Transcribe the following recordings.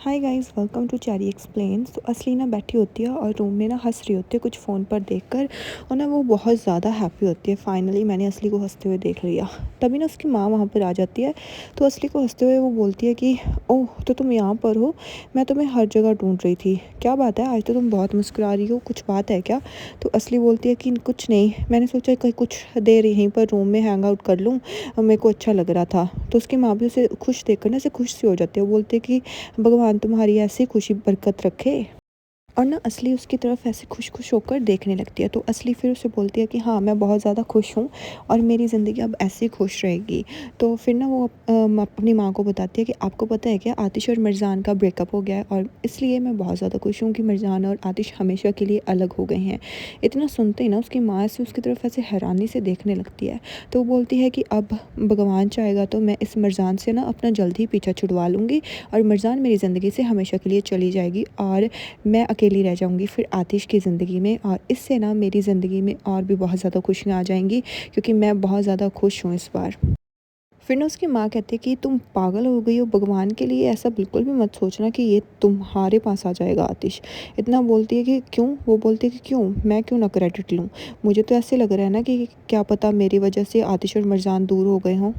Hi guys, welcome to Cherry explains. तो असली ना बैठी होती है और रूम में ना हंस रही होती है कुछ फ़ोन पर देखकर। और ना वो बहुत ज़्यादा हैप्पी होती है। फाइनली मैंने असली को हंसते हुए देख लिया। तभी ना उसकी माँ वहाँ पर आ जाती है। तो असली को हंसते हुए वो बोलती है कि ओह, तो तुम यहाँ पर हो। मैं तुम्हें हर जगह ढूंढ रही थी। क्या बात है, आज तो तुम बहुत मुस्कुरा रही हो, कुछ बात है क्या? तो असली बोलती है कि कुछ नहीं, मैंने सोचा कहीं कुछ देर यहीं पर रूम में हैंग आउट कर लूँ, मेरे को अच्छा लग रहा था। तो उसकी माँ भी उसे खुश देखकर ना, ऐसे खुश सी हो जाती है। वो बोलती है कि भगवान तुम्हारी ऐसी खुशी बरकत रखे। और ना असली उसकी तरफ ऐसे खुश होकर देखने लगती है। तो असली फिर उसे बोलती है कि हाँ, मैं बहुत ज़्यादा खुश हूँ और मेरी ज़िंदगी अब ऐसे ही खुश रहेगी। तो फिर ना वो अपनी माँ को बताती है कि आपको पता है क्या, आतिश और मिर्ज़ान का ब्रेकअप हो गया है और इसलिए मैं बहुत ज़्यादा खुश हूँ कि मिर्ज़ान और आतिश हमेशा के लिए अलग हो गए हैं। इतना सुनते ही ना उसकी माँ से उसकी तरफ ऐसे हैरानी से देखने लगती है। तो वो बोलती है कि अब भगवान चाहेगा तो मैं इस मिर्ज़ान से ना अपना जल्द ही पीछा छुड़वा लूँगी और मिर्ज़ान मेरी ज़िंदगी से हमेशा के लिए चली जाएगी और मैं अकेली रह जाऊँगी फिर आतिश की ज़िंदगी में। और इससे ना मेरी ज़िंदगी में और भी बहुत ज़्यादा खुशियाँ आ जाएंगी, क्योंकि मैं बहुत ज़्यादा खुश हूँ इस बार। फिर ना उसकी माँ कहती है कि तुम पागल हो गई हो, भगवान के लिए ऐसा बिल्कुल भी मत सोचना कि ये तुम्हारे पास आ जाएगा आतिश। इतना बोलती है कि क्यों? वो बोलती है कि क्यों, मैं क्यों ना क्रेडिट लूँ। मुझे तो ऐसे लग रहा है ना कि क्या पता मेरी वजह से आतिश और मिर्ज़ान दूर हो गए हों।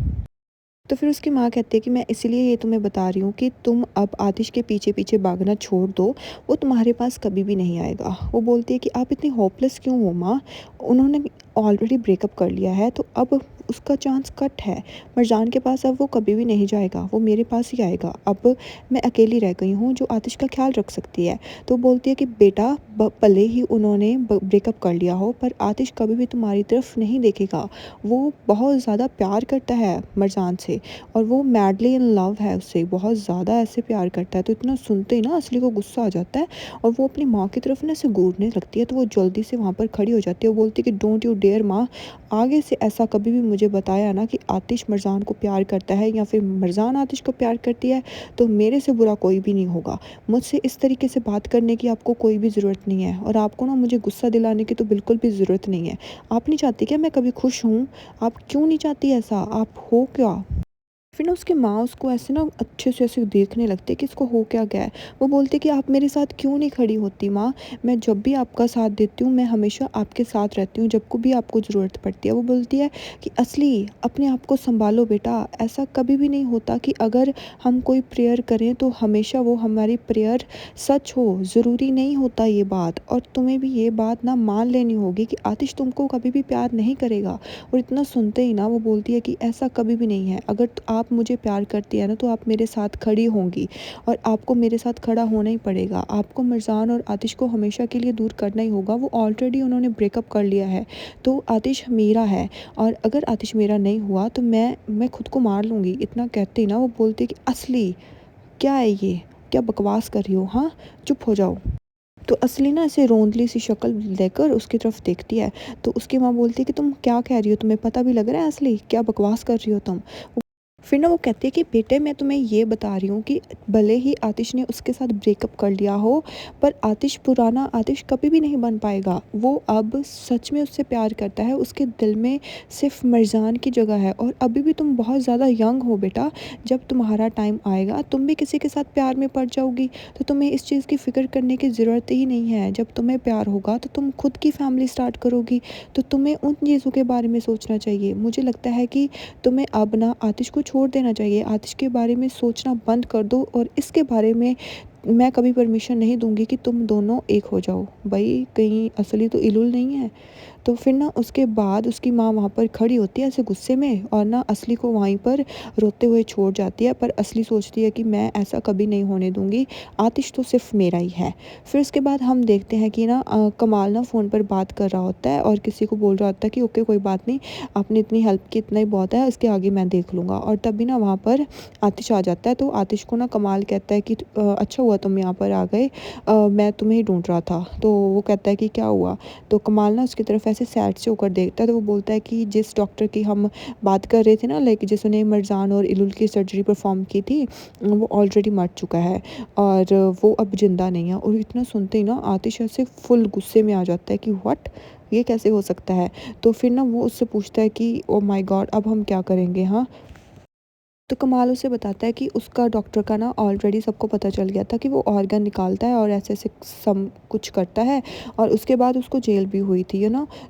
तो फिर उसकी माँ कहती है कि मैं इसीलिए ये तुम्हें बता रही हूँ कि तुम अब आतिश के पीछे पीछे भागना छोड़ दो। वो तुम्हारे पास कभी भी नहीं आएगा। वो बोलती है कि आप इतनी होपलेस क्यों हो माँ? उन्होंने ऑलरेडी ब्रेकअप कर लिया है, तो अब उसका चांस कट है। मरजान के पास अब वो कभी भी नहीं जाएगा, वो मेरे पास ही आएगा। अब मैं अकेली रह गई हूँ जो आतिश का ख्याल रख सकती है। तो बोलती है कि बेटा, भले ही उन्होंने ब्रेकअप कर लिया हो, पर आतिश कभी भी तुम्हारी तरफ नहीं देखेगा। वो बहुत ज़्यादा प्यार करता है मरजान से और वो मैडली इन लव है उससे, बहुत ज़्यादा ऐसे प्यार करता है। तो इतना सुनते ही ना असली को गुस्सा आ जाता है और वो अपनी माँ की तरफ ना ऐसे घूरने लगती है। तो वो जल्दी से वहाँ पर खड़ी हो जाती है। वो बोलती है कि डोंट यू डेयर माँ, आगे से ऐसा कभी भी मुझे बताया ना कि आतिश मरजान को प्यार करता है या फिर मरजान आतिश को प्यार करती है, तो मेरे से बुरा कोई भी नहीं होगा। मुझसे इस तरीके से बात करने की आपको कोई भी ज़रूरत नहीं है और आपको ना मुझे गुस्सा दिलाने की तो बिल्कुल भी ज़रूरत नहीं है। आप नहीं चाहती क्या मैं कभी खुश हूँ? आप क्यों नहीं चाहती ऐसा? आप हो क्या? फिर ना उसकी माँ उसको ऐसे ना अच्छे से ऐसे देखने लगती है कि इसको हो क्या गया है। वो बोलती है कि आप मेरे साथ क्यों नहीं खड़ी होती माँ? मैं जब भी आपका साथ देती हूँ, मैं हमेशा आपके साथ रहती हूँ जब को भी आपको ज़रूरत पड़ती है। वो बोलती है कि असली, अपने आप को सँभालो बेटा। ऐसा कभी भी नहीं होता कि अगर हम कोई प्रेयर करें तो हमेशा वो हमारी प्रेयर सच हो। ज़रूरी नहीं होता ये बात, और तुम्हें भी ये बात ना मान लेनी होगी कि आतिश तुमको कभी भी प्यार नहीं करेगा। और इतना सुनते ही ना वो बोलती है कि ऐसा कभी भी नहीं है। अगर आप मुझे प्यार करती है ना, तो आप मेरे साथ खड़ी होंगी और आपको मेरे साथ खड़ा होना ही पड़ेगा। आपको मिर्ज़ान और आतिश को हमेशा के लिए दूर करना ही होगा। वो ऑलरेडी उन्होंने ब्रेकअप कर लिया है, तो आतिश मेरा है और अगर आतिश मेरा नहीं हुआ तो मैं खुद को मार लूँगी। इतना कहते ही ना वो बोलती है कि असली, क्या है ये? क्या बकवास कर रही हो? हाँ, चुप हो जाओ। तो असली ना ऐसे रोंदली सी शक्ल लेकर उसकी तरफ देखती है। तो उसकी माँ बोलती है कि तुम क्या कह रही हो? तुम्हें पता भी लग रहा है असली, क्या बकवास कर रही हो तुम? फिर ना वो कहती है कि बेटे, मैं तुम्हें ये बता रही हूँ कि भले ही आतिश ने उसके साथ ब्रेकअप कर लिया हो, पर आतिश, पुराना आतिश कभी भी नहीं बन पाएगा। वो अब सच में उससे प्यार करता है। उसके दिल में सिर्फ मिर्ज़ान की जगह है। और अभी भी तुम बहुत ज़्यादा यंग हो बेटा। जब तुम्हारा टाइम आएगा तुम भी किसी के साथ प्यार में पड़ जाओगी, तो तुम्हें इस चीज़ की फ़िक्र करने की ज़रूरत ही नहीं है। जब तुम्हें प्यार होगा तो तुम खुद की फैमिली स्टार्ट करोगी, तो तुम्हें उन चीज़ों के बारे में सोचना चाहिए। मुझे लगता है कि तुम्हें अब ना आतिश को छोड़ देना चाहिए। आतिश के बारे में सोचना बंद कर दो और इसके बारे में मैं कभी परमिशन नहीं दूँगी कि तुम दोनों एक हो जाओ। भई कहीं असली तो इलुल नहीं है। तो फिर ना उसके बाद उसकी माँ वहाँ पर खड़ी होती है ऐसे गुस्से में और ना असली को वहीं पर रोते हुए छोड़ जाती है। पर असली सोचती है कि मैं ऐसा कभी नहीं होने दूँगी, आतिश तो सिर्फ़ मेरा ही है। फिर उसके बाद हम देखते हैं कि ना कमाल ना फ़ोन पर बात कर रहा होता है और किसी को बोल रहा होता है कि ओके, कोई बात नहीं, आपने इतनी हेल्प की, इतना ही बहुत है, इसके आगे मैं देख लूँगा। और तभी ना वहाँ पर आतिश आ जाता है। तो आतिश को ना कमाल कहता है कि अच्छा हुआ तुम यहाँ पर आ गए, मैं तुम्हें ही ढूँढ रहा था। तो वो कहता है कि क्या हुआ? तो कमाल ना उसकी तरफ ऐसे सैड से होकर देखता है। तो वो बोलता है कि जिस डॉक्टर की हम बात कर रहे थे ना, लाइक जिसने मिर्ज़ान और इलुल की सर्जरी परफॉर्म की थी, वो ऑलरेडी मर चुका है और वो अब ज़िंदा नहीं है। और इतना सुनते ही ना आतिश ऐसे फुल गुस्से में आ जाता है कि व्हाट, ये कैसे हो सकता है? तो फिर ना वो उससे पूछता है कि ओ माय गॉड, अब हम क्या करेंगे? हाँ, तो कमाल उसे बताता है कि उसका डॉक्टर का ना ऑलरेडी सबको पता चल गया था कि वो ऑर्गन निकालता है और ऐसे-ऐसे सम कुछ करता है और उसके बाद उसको जेल भी हुई थी,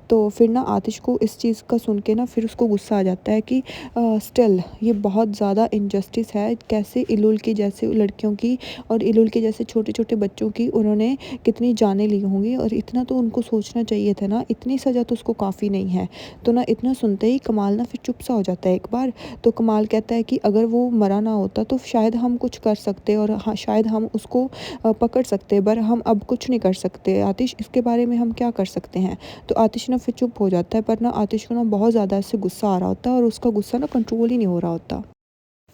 तो फिर ना आतिश को इस चीज़ का सुन के ना फिर उसको गुस्सा आ जाता है कि स्टिल ये बहुत ज़्यादा इनजस्टिस है, कैसे इलुल की जैसे लड़कियों की और इलुल के जैसे छोटे-छोटे बच्चों की उन्होंने कितनी जानें ली होंगी और इतना तो उनको सोचना चाहिए था ना, इतनी सज़ा तो उसको काफ़ी नहीं है। तो ना इतना सुनते ही कमाल ना फिर चुप सा हो जाता है एक बार। तो कमाल कहता है कि अगर वो मरा ना होता तो शायद हम कुछ कर सकते और हाँ, शायद हम उसको पकड़ सकते, पर हम अब कुछ नहीं कर सकते। आतिश, इसके बारे में हम क्या कर सकते हैं? तो आतिश ना फिर चुप हो जाता है, पर ना आतिश को ना बहुत ज़्यादा इससे गुस्सा आ रहा होता है और उसका गुस्सा ना कंट्रोल ही नहीं हो रहा होता।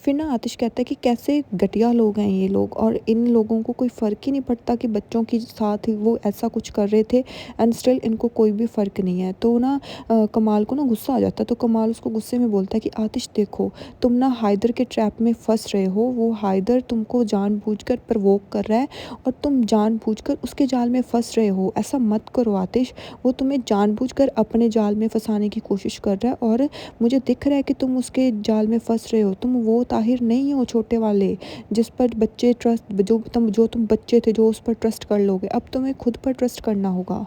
फिर ना आतिश कहता है कि कैसे घटिया लोग हैं ये लोग और इन लोगों को कोई फ़र्क ही नहीं पड़ता कि बच्चों के साथ ही वो ऐसा कुछ कर रहे थे एंड स्टिल इनको कोई भी फ़र्क नहीं है। तो ना कमाल को ना गुस्सा आ जाता है, तो कमाल उसको गुस्से में बोलता है कि आतिश देखो, तुम ना हाइदर के ट्रैप में फँस रहे हो, वो हाइदर तुमको जानबूझकर प्रोवोक कर रहा है और तुम जानबूझकर उसके जाल में फँस रहे हो। ऐसा मत करो आतिश, वो तुम्हें जानबूझकर अपने जाल में फँसाने की कोशिश कर रहा है और मुझे दिख रहा है कि तुम उसके जाल में फँस रहे हो। तुम वो ताहिर नहीं हो छोटे वाले, जिस पर बच्चे ट्रस्ट जो तुम बच्चे थे जो उस पर ट्रस्ट कर लोगे। अब तुम्हें खुद पर ट्रस्ट करना होगा।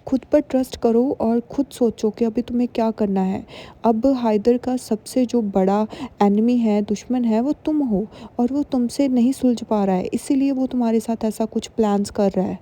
खुद पर ट्रस्ट करो और खुद सोचो कि अभी तुम्हें क्या करना है। अब हाइदर का सबसे जो बड़ा एनिमी है, दुश्मन है, वो तुम हो और वो तुमसे नहीं सुलझ पा रहा है, इसीलिए वो तुम्हारे साथ ऐसा कुछ प्लान्स कर रहा है।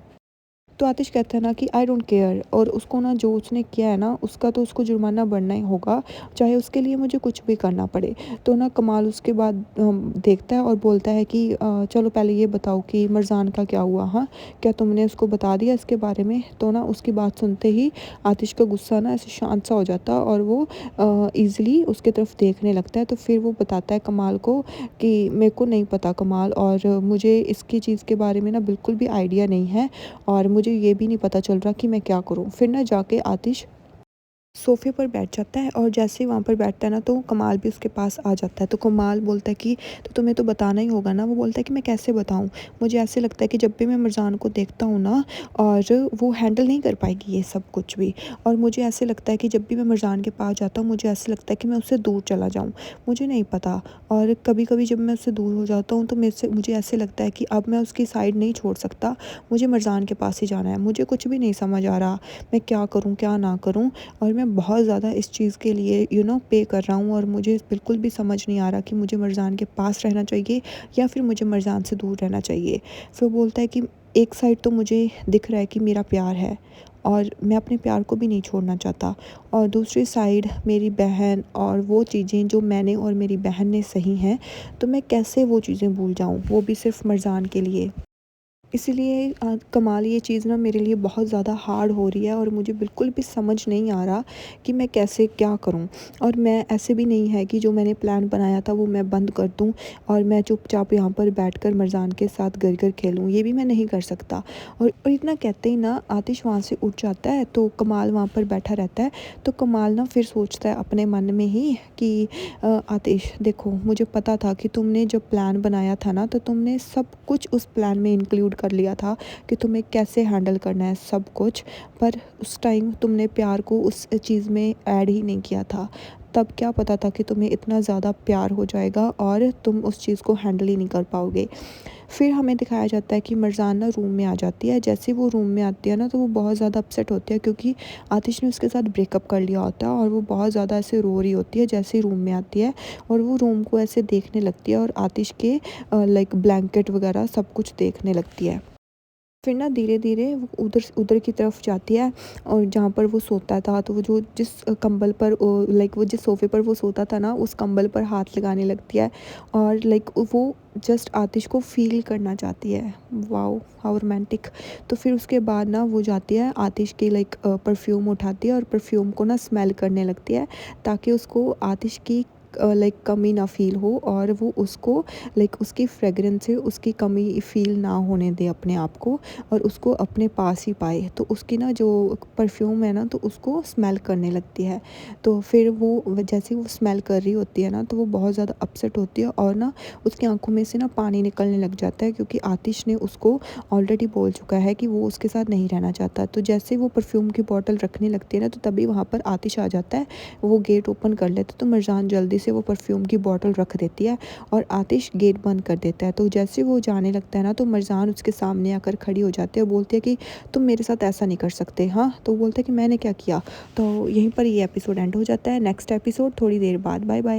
तो आतिश कहता है ना कि आई डोंट केयर और उसको ना जो उसने किया है ना उसका तो उसको जुर्माना भरना ही होगा, चाहे उसके लिए मुझे कुछ भी करना पड़े। तो ना कमाल उसके बाद देखता है और बोलता है कि चलो पहले ये बताओ कि मरजान का क्या हुआ, हाँ, क्या तुमने उसको बता दिया इसके बारे में? तो ना उसकी बात सुनते ही आतिश का गुस्सा ना ऐसे शांत सा हो जाता है और वो ईज़िली उसकी तरफ देखने लगता है। तो फिर वो बताता है कमाल को कि मेरे को नहीं पता कमाल, और मुझे इसकी चीज़ के बारे में ना बिल्कुल भी आइडिया नहीं है और मुझे ये भी नहीं पता चल रहा कि मैं क्या करूँ? फिर ना जाके आतिश सोफ़े पर बैठ जाता है और जैसे ही वहाँ पर बैठता है ना तो कमाल भी उसके पास आ जाता है। तो कमाल बोलता है कि तो तुम्हें तो बताना ही होगा ना? वो बोलता है कि मैं कैसे बताऊँ? मुझे ऐसे लगता है कि जब भी मैं मिर्ज़ान को देखता हूँ ना और वो हैंडल नहीं कर पाएगी ये सब कुछ भी, और मुझे ऐसे लगता है कि जब भी मैं मिर्ज़ान के पास जाता हूँ मुझे ऐसा लगता है कि मैं उससे दूर चला जाऊँ। मुझे नहीं पता, और कभी-कभी जब मैं उससे दूर हो जाता हूँ तो मुझे ऐसे लगता है कि अब मैं उसकी साइड नहीं छोड़ सकता, मुझे मिर्ज़ान के पास ही जाना है। मुझे कुछ भी नहीं समझ आ रहा, मैं क्या करूँ, क्या ना करूँ? और मैं बहुत ज़्यादा इस चीज़ के लिए पे कर रहा हूँ और मुझे बिल्कुल भी समझ नहीं आ रहा कि मुझे मरजान के पास रहना चाहिए या फिर मुझे मरजान से दूर रहना चाहिए। फिर वो बोलता है कि एक साइड तो मुझे दिख रहा है कि मेरा प्यार है और मैं अपने प्यार को भी नहीं छोड़ना चाहता, और दूसरी साइड मेरी बहन और वो चीज़ें जो मैंने और मेरी बहन ने सही हैं, तो मैं कैसे वो चीज़ें भूल जाऊँ, वो भी सिर्फ़ मरजान के लिए। इसीलिए कमाल ये चीज़ ना मेरे लिए बहुत ज़्यादा हार्ड हो रही है और मुझे बिल्कुल भी समझ नहीं आ रहा कि मैं कैसे क्या करूं। और मैं ऐसे भी नहीं है कि जो मैंने प्लान बनाया था वो मैं बंद कर दूं और मैं चुपचाप यहाँ पर बैठकर मरजान के साथ गर-गर खेलूं, ये भी मैं नहीं कर सकता। और इतना कहते ही ना आतिश वहाँ से उठ जाता है, तो कमाल वहाँ पर बैठा रहता है। तो कमाल ना फिर सोचता है अपने मन में ही कि आतिश देखो, मुझे पता था कि तुमने जब प्लान बनाया था ना तो तुमने सब कुछ उस प्लान में इंक्लूड कर लिया था कि तुम्हें कैसे हैंडल करना है सब कुछ, पर उस टाइम तुमने प्यार को उस चीज़ में ऐड ही नहीं किया था। तब क्या पता था कि तुम्हें इतना ज़्यादा प्यार हो जाएगा और तुम उस चीज़ को हैंडल ही नहीं कर पाओगे। फिर हमें दिखाया जाता है कि मरजान ना रूम में आ जाती है। जैसे ही वो रूम में आती है ना तो वो बहुत ज़्यादा अपसेट होती है क्योंकि आतिश ने उसके साथ ब्रेकअप कर लिया होता है, और वो बहुत ज़्यादा ऐसे रो रही होती है जैसे ही रूम में आती है, और वो रूम को ऐसे देखने लगती है और आतिश के लाइक ब्लैंकेट वगैरह सब कुछ देखने लगती है। फिर ना धीरे-धीरे वो उधर उधर की तरफ जाती है और जहाँ पर वो सोता था, तो वो जो जिस कंबल पर लाइक वो जिस सोफ़े पर वो सोता था ना उस कंबल पर हाथ लगाने लगती है और लाइक वो जस्ट आतिश को फ़ील करना चाहती है। वॉव! How romantic. तो फिर उसके बाद ना वो जाती है आतिश की लाइक परफ्यूम उठाती है और परफ्यूम को ना स्मेल करने लगती है ताकि उसको आतिश की लाइक कमी ना फ़ील हो और वो उसको लाइक उसकी फ्रेगरेंस से उसकी कमी फ़ील ना होने दे अपने आप को, और उसको अपने पास ही पाए। तो उसकी ना जो परफ्यूम है ना तो उसको स्मेल करने लगती है। तो फिर वो जैसे ही वो स्मेल कर रही होती है ना तो वो बहुत ज़्यादा अपसेट होती है और ना उसकी आँखों में से ना पानी निकलने लग जाता है क्योंकि आतिश ने उसको ऑलरेडी बोल चुका है कि वो उसके साथ नहीं रहना चाहता। तो जैसे वो परफ्यूम की बॉटल रखने लगती है ना तो तभी वहाँ पर आतिश आ जाता है। वो गेट ओपन कर लेता है तो मिर्ज़ान जल्दी से से वो परफ्यूम की बॉटल रख देती है और आतिश गेट बंद कर देता है। तो जैसे वो जाने लगता है ना तो मरजान उसके सामने आकर खड़ी हो जाती है और बोलती है कि तुम मेरे साथ ऐसा नहीं कर सकते। हाँ, तो वो बोलता है कि मैंने क्या किया। तो यहीं पर ये एपिसोड एंड हो जाता है। नेक्स्ट एपिसोड थोड़ी देर बाद। Bye bye.